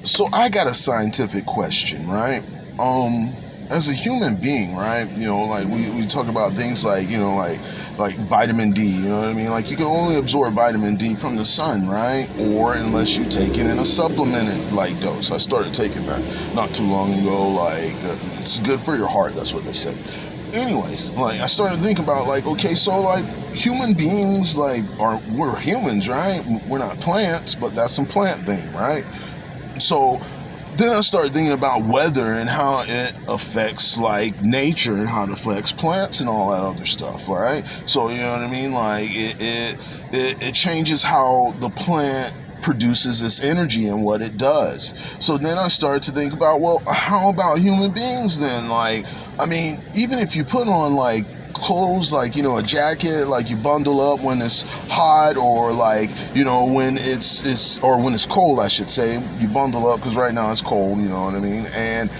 So I got a scientific question, right? As a human being, right? Like we talk about things like, like vitamin D, you know what I mean? Like you can only absorb vitamin D from the sun, right? Or unless you take it in a supplemented like dose. I started taking that not too long ago. Like it's good for your heart, that's what they say. Anyways, like I started thinking about like, okay, so like human beings we're humans, right? We're not plants, but that's some plant thing, right? So then I started thinking about weather and how it affects like nature and how it affects plants and all that other stuff, right? So you know what I mean? Like it changes how the plant produces its energy and what it does. So then I started to think about, well, how about human beings then? Like, I mean, even if you put on like clothes, like a jacket, like you bundle up when it's hot, or like when it's or when it's cold, I should say, you bundle up because right now it's cold, you know what I mean? And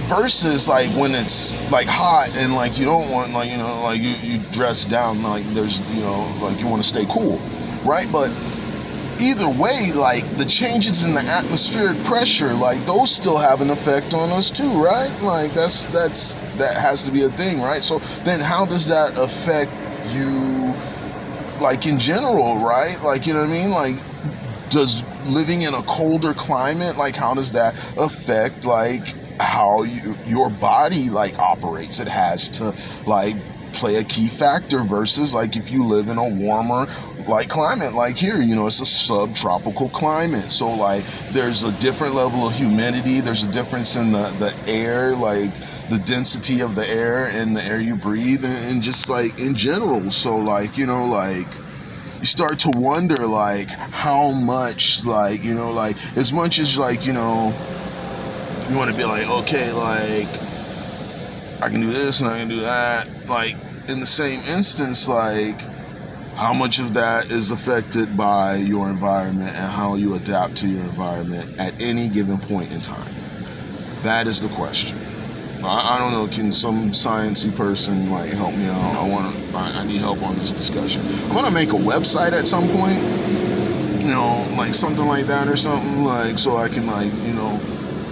versus like when it's like hot and like you don't want, like like you dress down, like there's like you want to stay cool, right? But either way, like the changes in the atmospheric pressure, like those still have an effect on us too, right? Like that has to be a thing, right? So then how does that affect you, like in general, right? Like, you know what I mean? Like, does living in a colder climate, like how does that affect like how your body like operates? It has to like play a key factor versus like if you live in a warmer like climate, like here, it's a subtropical climate, so like there's a different level of humidity, there's a difference in the air, like the density of the air and the air you breathe, and just like in general. So like like you start to wonder like how much, like like as much as like you want to be like, okay, like I can do this and I can do that, like in the same instance, like how much of that is affected by your environment and how you adapt to your environment at any given point in time? That is the question. I don't know, can some sciencey person like help me out? I need help on this discussion. I'm gonna make a website at some point, like something like that or something, like so I can like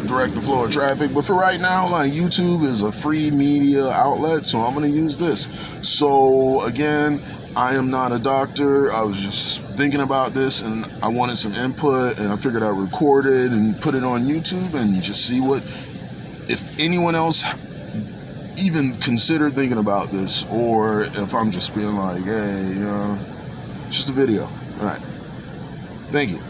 direct the flow of traffic. But for right now, like YouTube is a free media outlet, so I'm gonna use this. So again, I am not a doctor. I was just thinking about this and I wanted some input, and I figured I'd record it and put it on YouTube and just see what, if anyone else even considered thinking about this, or if I'm just being like, hey, it's just a video. All right. Thank you.